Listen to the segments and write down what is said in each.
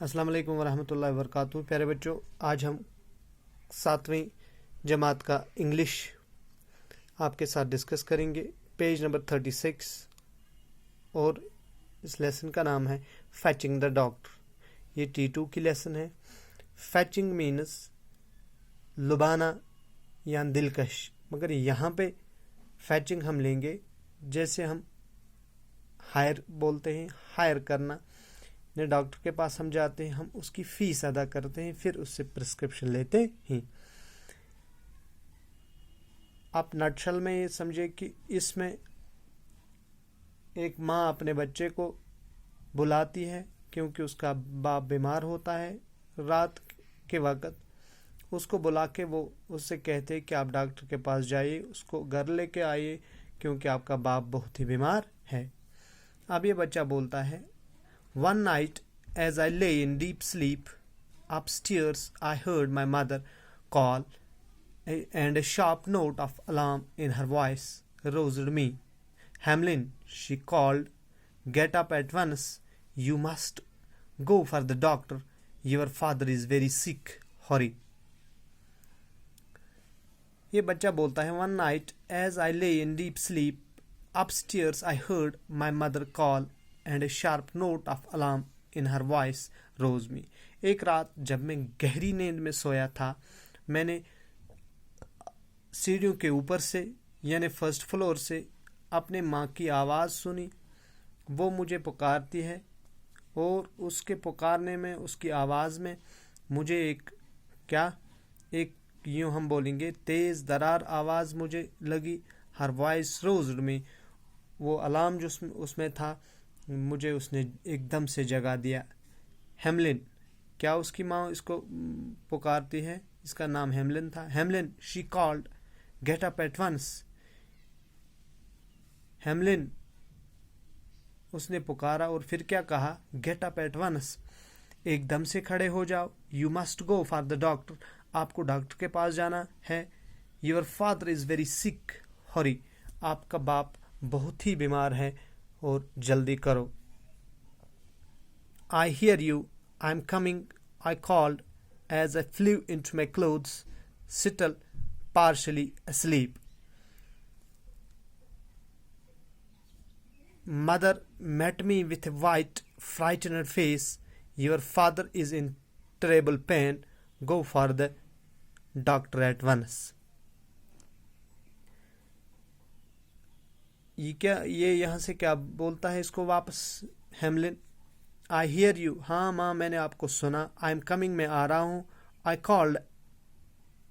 अस्सलाम वालेकुम वरहमतुल्लाहि वबरकातुहू। प्यारे बच्चों, आज हम 7वीं जमात का इंग्लिश आपके साथ डिस्कस करेंगे। पेज नंबर 36 और इस लेसन का नाम है फैचिंग द डॉक्टर। ये T2 की लेसन है। फैचिंग मीन्स लुभाना या दिलकश, मगर यहाँ पे फैचिंग हम लेंगे जैसे हम हायर बोलते हैं, हायर करना। डॉक्टर के पास हम जाते हैं, हम उसकी फीस अदा करते हैं, फिर उससे प्रिस्क्रिप्शन लेते हैं। आप नटशल में ये समझे कि इसमें एक माँ अपने बच्चे को बुलाती है क्योंकि उसका बाप बीमार होता है। रात के वक्त उसको बुला के वो उससे कहते हैं कि आप डॉक्टर के पास जाइए, उसको घर लेके आइए क्योंकि आपका बाप बहुत ही बीमार है। अब ये बच्चा बोलता है, One night, as I lay in deep sleep, upstairs I heard my mother call, and a sharp note of alarm in her voice roused me. Hamlin, she called, get up at once. You must go for the doctor. Your father is very sick. Hurry. ये बच्चा बोलता है, One night, as I lay in deep sleep, upstairs I heard my mother call, and a sharp note of alarm in her voice rose me. एक रात जब मैं गहरी नींद में सोया था, मैंने सीढ़ियों के ऊपर से यानी फर्स्ट फ्लोर से अपने माँ की आवाज़ सुनी। वो मुझे पुकारती है और उसके पुकारने में, उसकी आवाज़ में मुझे एक यूँ हम बोलेंगे तेज़ दरार आवाज़ मुझे लगी। हर वॉइस रोज्ड मी, वो अलार्म जो उसमें था मुझे उसने एकदम से जगा दिया। हेमलिन, क्या उसकी माँ इसको पुकारती है? इसका नाम हेमलिन था। Hemlin, she called, get up at once. Hemlin, उसने पुकारा और फिर क्या कहा? गेट अप एट वंस, एकदम से खड़े हो जाओ। You must go for the doctor, आपको डॉक्टर के पास जाना है। Your father is very sick, Hari, आपका बाप बहुत ही बीमार है और जल्दी करो। I hear you, I'm coming, I called as I flew into my clothes, still partially asleep. Mother met me with a white, frightened face. Your father is in terrible pain. Go for the doctor at once. ये यहाँ से क्या बोलता है इसको वापस Hamelin? I hear you, हाँ माँ मैंने आपको सुना। आई एम कमिंग, मैं आ रहा हूँ। I called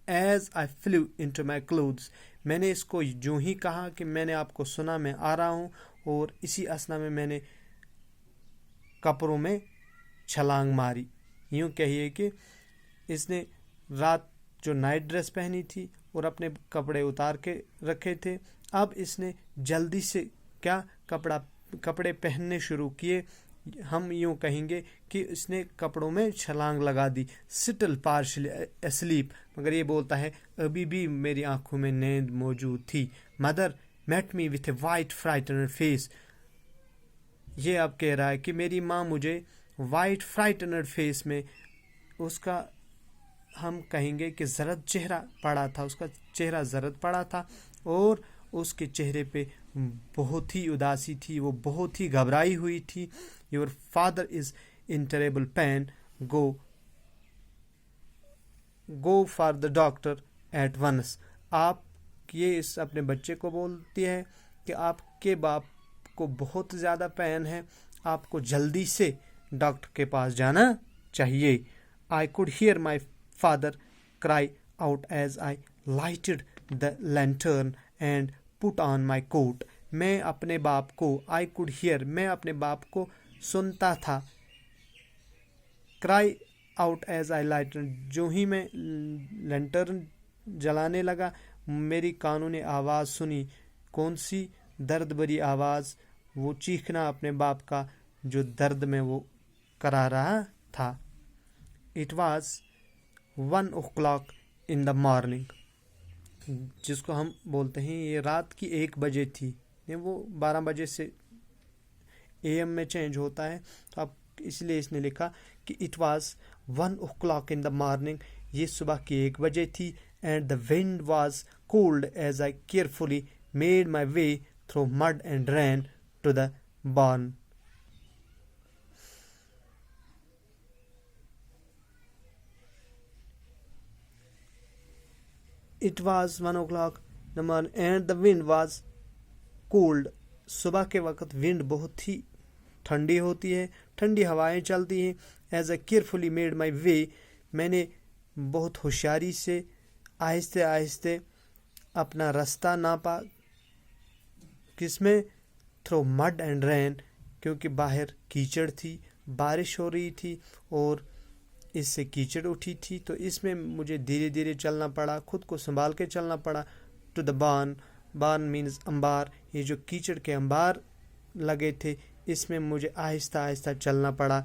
as I flew into my clothes, मैंने इसको यूँ ही कहा कि मैंने आपको सुना, मैं आ रहा हूँ, और इसी असना में मैंने कपड़ों में छलांग मारी। यूँ कहिए कि इसने रात जो नाइट ड्रेस पहनी थी और अपने कपड़े उतार के रखे थे, अब इसने जल्दी से कपड़े पहनने शुरू किए। हम यूँ कहेंगे कि इसने कपड़ों में छलांग लगा दी। सिटल पार्शली अस्लीप, मगर ये बोलता है अभी भी मेरी आंखों में नींद मौजूद थी। Mother met me with a white frightened face, ये अब कह रहा है कि मेरी माँ मुझे वाइट फ्राइटनड फेस में, उसका हम कहेंगे कि जरद चेहरा पड़ा था, उसका चेहरा जरद पड़ा था और उसके चेहरे पे बहुत ही उदासी थी, वो बहुत ही घबराई हुई थी। Your father is in terrible pain, go for the doctor at once. आप ये इस अपने बच्चे को बोलती है कि आपके बाप को बहुत ज़्यादा पेन है, आपको जल्दी से डॉक्टर के पास जाना चाहिए। I could hear my father cry out as I lighted the lantern and put on my coat, मैं अपने बाप को, आई कुड हियर, मैं अपने बाप को सुनता था। Cry out as I lighted, जो ही मैं लैंटर्न जलाने लगा, मेरी कानों ने आवाज़ सुनी। कौन सी? दर्द भरी आवाज़, वो चीखना अपने बाप का जो दर्द में वो करा रहा था। It was 1 o'clock in the morning, जिसको हम बोलते हैं ये रात की 1 बजे थी। वो 12 बजे से AM में चेंज होता है, तो आप اس لیے اس نے لکھا کہ it was 1 o'clock in the morning, یہ صبح کی 1 بجے تھی. And the wind was cold as I carefully made my way through mud and ran to the barn. It was 1 o'clock in the morning and the wind was cold. صبح کے وقت ونڈ بہت ہی ٹھنڈی ہوتی ہے, ٹھنڈی ہوائیں چلتی ہیں. As I carefully made my way, میں نے بہت ہوشیاری سے آہستہ آہستہ اپنا رستہ ناپا. کس میں؟ تھرو مڈ اینڈ رین, کیونکہ باہر کیچڑ تھی, بارش ہو رہی تھی اور اس سے کیچڑ اٹھی تھی, تو اس میں مجھے دھیرے دھیرے چلنا پڑا, خود کو سنبھال کے چلنا پڑا. To the barn, barn means انبار, یہ جو کیچڑ کے انبار لگے تھے اس میں مجھے آہستہ آہستہ چلنا پڑا.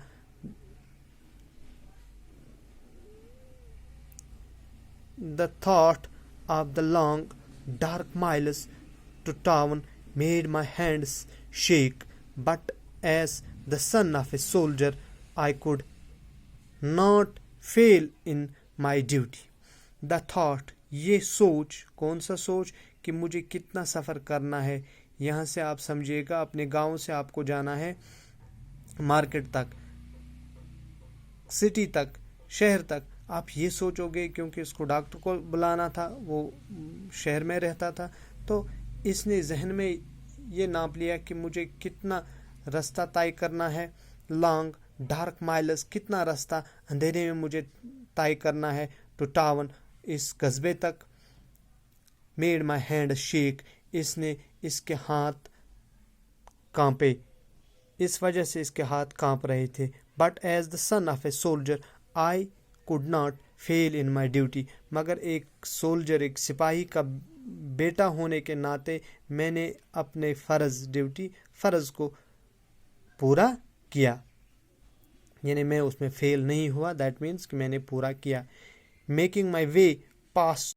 The thought of the long dark miles to town made my hands shake, but as the son of a soldier I could not fail in my duty. The thought, یہ سوچ, کون سا سوچ؟ کہ مجھے کتنا سفر کرنا ہے. یہاں سے آپ سمجھیے گا اپنے گاؤں سے آپ کو جانا ہے مارکیٹ تک, سٹی تک, شہر تک. آپ یہ سوچو گے کیونکہ اس کو ڈاکٹر کو بلانا تھا, وہ شہر میں رہتا تھا, تو اس نے ذہن میں یہ ناپ لیا کہ مجھے کتنا رستہ طے کرنا ہے. لانگ ڈارک مائلز, کتنا رستہ اندھیرے میں مجھے طے کرنا ہے. ٹو ٹاؤن, اس قصبے تک. میڈ مائی ہینڈ شیک, اس نے اس کے ہاتھ کانپے, اس وجہ سے اس کے ہاتھ کانپ رہے تھے. But as the son of a soldier I could not fail in my duty, مگر ایک سولجر, ایک سپاہی کا بیٹا ہونے کے ناطے میں نے اپنے فرض کو پورا کیا, یعنی میں اس میں فیل نہیں ہوا. دیٹ مینس کہ میں نے پورا کیا. Making my way pass